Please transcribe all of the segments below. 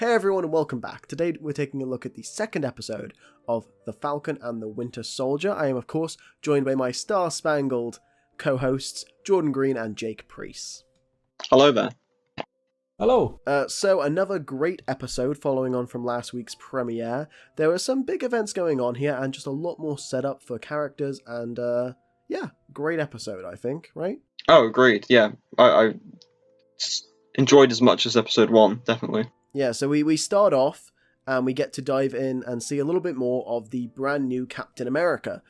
Hey everyone and welcome back. Today we're taking a look at the second episode of The Falcon and the Winter Soldier. I am of course joined by my star-spangled co-hosts Jordan Green and Jake Priest. Hello there. Hello. So another great episode following on from last week's premiere. There were some big events going on here and just a lot more setup for characters and great episode I think, right? Oh, agreed. Yeah, I enjoyed as much as episode 1, definitely. Yeah, so we start off and we get to dive in and see a little bit more of the brand new Captain America.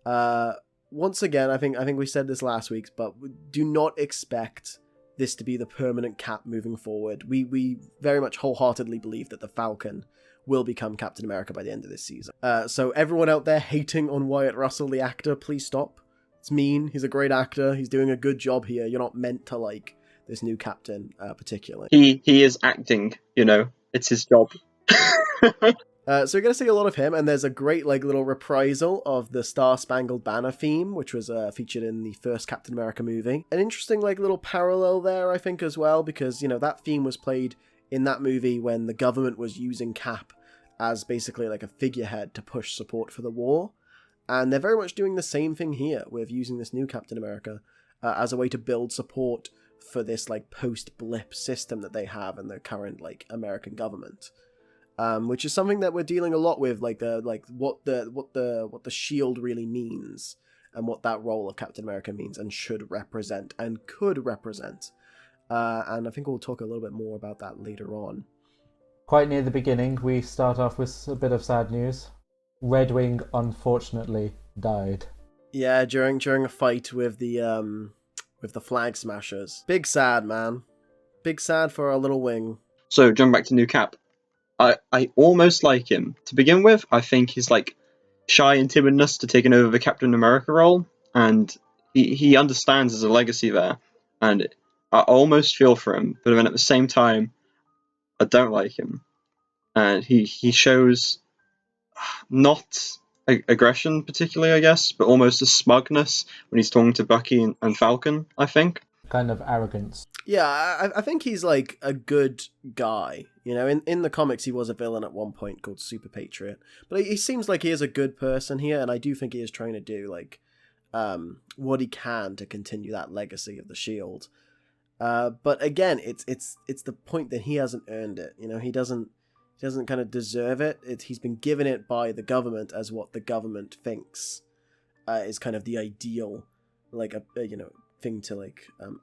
Once again, I think we said this last week, but do not expect this to be the permanent Cap moving forward. We very much wholeheartedly believe that the Falcon will become Captain America by the end of this season. So everyone out there hating on Wyatt Russell, the actor, please stop. It's mean. He's a great actor. He's doing a good job here. You're not meant to like this new captain, particularly. He is acting, it's his job. So we're going to see a lot of him, and there's a great little reprisal of the Star-Spangled Banner theme, which was featured in the first Captain America movie. An interesting little parallel there, I think, as well, because, that theme was played in that movie when the government was using Cap as basically a figurehead to push support for the war. And they're very much doing the same thing here with using this new Captain America as a way to build support for this post-blip system that they have in the current American government, which is something that we're dealing a lot with, what the shield really means and what that role of Captain America means and should represent and could represent, and I think we'll talk a little bit more about that later on. Quite near the beginning, we start off with a bit of sad news. Red Wing unfortunately died. Yeah, during a fight with the Flag Smashers. Big sad, man. Big sad for our little wing. So, jumping back to New Cap, I almost like him. To begin with, I think he's shy and timid enough to taking over the Captain America role, and he understands there's a legacy there, and I almost feel for him, but then at the same time, I don't like him. And he shows not aggression particularly, I guess, but almost a smugness when he's talking to Bucky and Falcon, I think. Kind of arrogance. Yeah, I think he's a good guy. In the comics he was a villain at one point called Super Patriot. But he seems like he is a good person here, and I do think he is trying to do what he can to continue that legacy of the Shield. But again, it's the point that he hasn't earned it. He doesn't kind of deserve it. He's been given it by the government as what the government thinks is kind of the ideal, thing to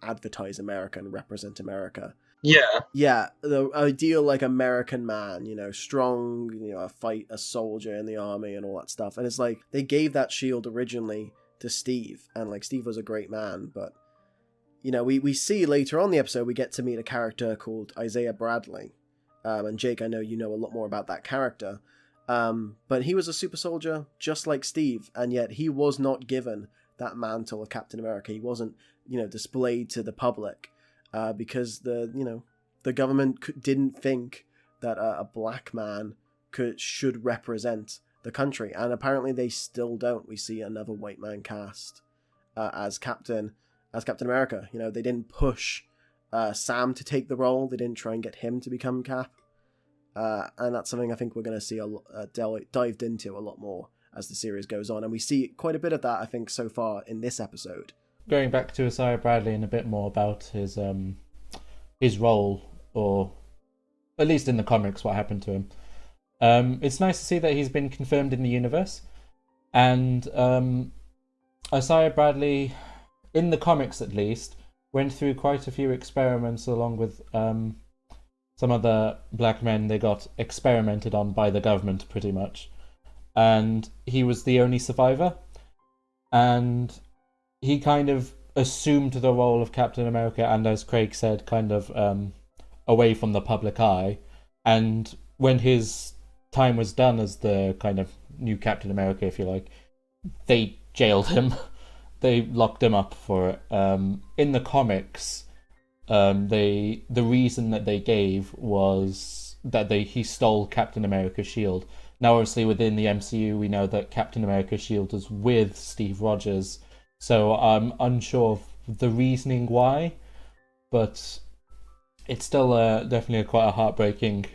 advertise America and represent America. Yeah, the ideal American man, strong, a soldier in the army and all that stuff. And it's they gave that shield originally to Steve, and Steve was a great man, but we see later on in the episode we get to meet a character called Isiah Bradley. And Jake, I know you know a lot more about that character, but he was a super soldier just like Steve, and yet he was not given that mantle of Captain America. He wasn't, displayed to the public because the government didn't think that a black man should represent the country, and apparently they still don't. We see another white man cast as Captain America. They didn't push Sam to take the role. They didn't try and get him to become Cap. And that's something I think we're going to see dived into a lot more as the series goes on. And we see quite a bit of that, I think, so far in this episode. Going back to Isiah Bradley and a bit more about his role, or at least in the comics, what happened to him. It's nice to see that he's been confirmed in the universe. And Isiah Bradley, in the comics at least, went through quite a few experiments along with some other black men. They got experimented on by the government, pretty much. And he was the only survivor. And he kind of assumed the role of Captain America, and as Craig said, kind of away from the public eye. And when his time was done as the kind of new Captain America, if you like, they jailed him. They locked him up for it. In the comics, the reason that they gave was that he stole Captain America's shield. Now, obviously, within the MCU, we know that Captain America's shield is with Steve Rogers, so I'm unsure of the reasoning why, but it's still definitely quite a heartbreaking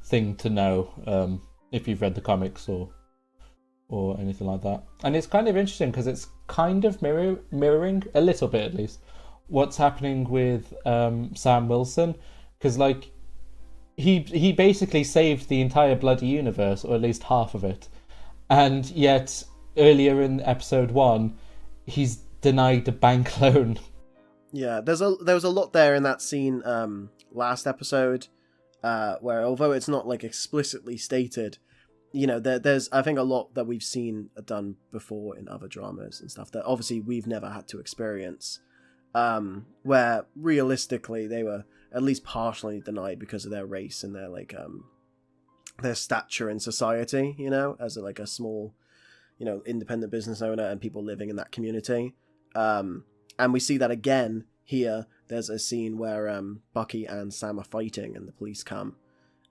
thing to know if you've read the comics or anything like that. And it's kind of interesting because it's kind of mirroring a little bit, at least, what's happening with Sam Wilson, because like he basically saved the entire bloody universe, or at least half of it, and yet earlier in episode 1 he's denied a bank loan. Yeah, there was a lot there in that scene last episode, where although it's not like explicitly stated, you know, there's I think a lot that we've seen done before in other dramas and stuff that obviously we've never had to experience, where realistically they were at least partially denied because of their race and their like their stature in society, you know, as like a small, you know, independent business owner and people living in that community. And we see that again here. There's a scene where Bucky and Sam are fighting and the police come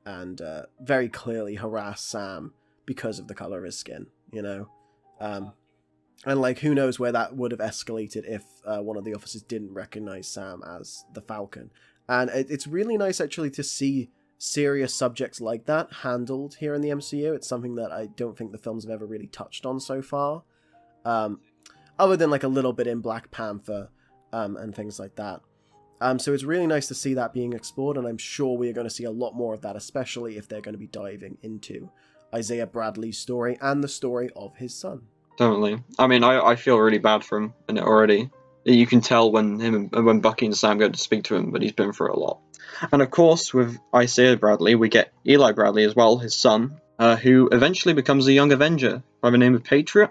and very clearly harass Sam because of the color of his skin, you know. And like, who knows where that would have escalated if one of the officers didn't recognize Sam as the Falcon. And it's really nice actually to see serious subjects like that handled here in the MCU. It's something that I don't think the films have ever really touched on so far. Other than like a little bit in Black Panther and things like that. So it's really nice to see that being explored, and I'm sure we are going to see a lot more of that, especially if they're going to be diving into Isiah Bradley's story and the story of his son. Totally. I mean, I feel really bad for him in it already. You can tell when Bucky and Sam go to speak to him, but he's been through a lot. And of course, with Isiah Bradley, we get Eli Bradley as well, his son, who eventually becomes a young Avenger by the name of Patriot.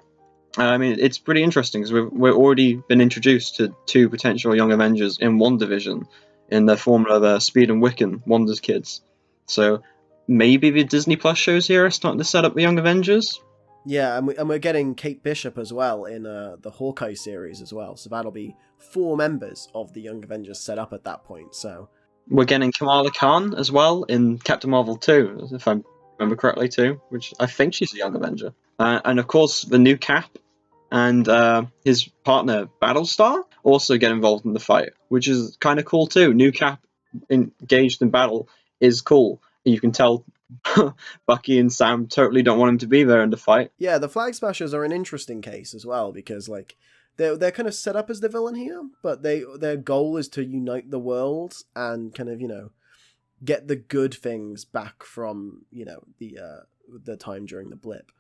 I mean, it's pretty interesting because we've already been introduced to 2 potential young Avengers in one division in the form of Speed and Wiccan, Wanda's kids. So maybe the Disney Plus shows here are starting to set up the young Avengers. Yeah, and we're getting Kate Bishop as well in the Hawkeye series as well. So that'll be 4 members of the Young Avengers set up at that point. So we're getting Kamala Khan as well in Captain Marvel 2, if I remember correctly too, which I think she's a Young Avenger. And of course, the new Cap and his partner Battlestar also get involved in the fight, which is kind of cool too. New Cap engaged in battle is cool. You can tell Bucky and Sam totally don't want him to be there in the fight. Yeah, the Flag Smashers are an interesting case as well, because like they're kind of set up as the villain here, but their goal is to unite the world and kind of, you know, get the good things back from, you know, the time during the blip.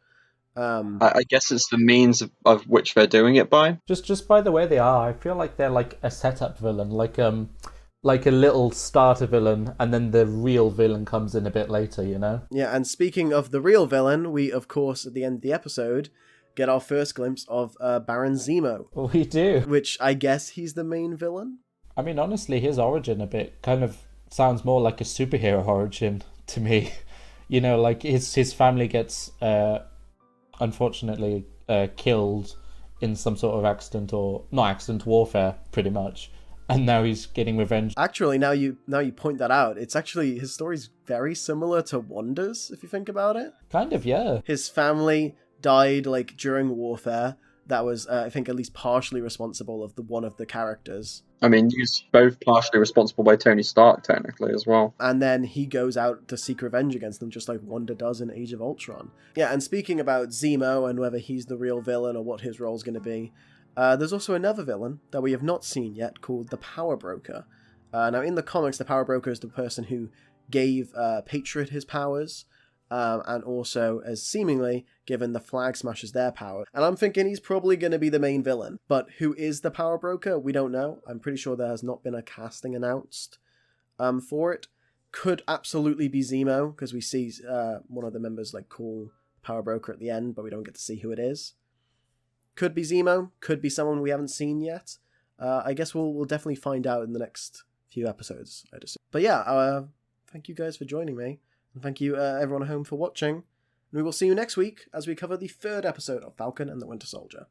I guess it's the means of which they're doing it by. Just by the way they are, I feel like they're like a setup villain, like a little starter villain, and then the real villain comes in a bit later, you know? Yeah, and speaking of the real villain, we, of course, at the end of the episode, get our first glimpse of Baron Zemo. We do. Which I guess he's the main villain? I mean, honestly, his origin a bit kind of sounds more like a superhero origin to me. You know, like his family gets, unfortunately, killed in some sort of accident, or not accident, warfare, pretty much. And now he's getting revenge. Actually, now you point that out, it's actually, his story's very similar to Wanda's, if you think about it. Kind of, yeah. His family died, like, during warfare. That was, I think, at least partially responsible of one of the characters. I mean, he's both partially responsible by Tony Stark, technically, as well. And then he goes out to seek revenge against them, just like Wanda does in Age of Ultron. Yeah, and speaking about Zemo and whether he's the real villain or what his role's going to be, there's also another villain that we have not seen yet called the Power Broker. Now, in the comics, the Power Broker is the person who gave Patriot his powers, and also has seemingly given the Flag Smashers their power. And I'm thinking he's probably going to be the main villain. But who is the Power Broker? We don't know. I'm pretty sure there has not been a casting announced for it. Could absolutely be Zemo, because we see one of the members like call Power Broker at the end, but we don't get to see who it is. Could be Zemo, could be someone we haven't seen yet. I guess we'll definitely find out in the next few episodes, I'd assume. But yeah, thank you guys for joining me. And thank you everyone at home for watching. And we will see you next week as we cover the 3rd episode of Falcon and the Winter Soldier.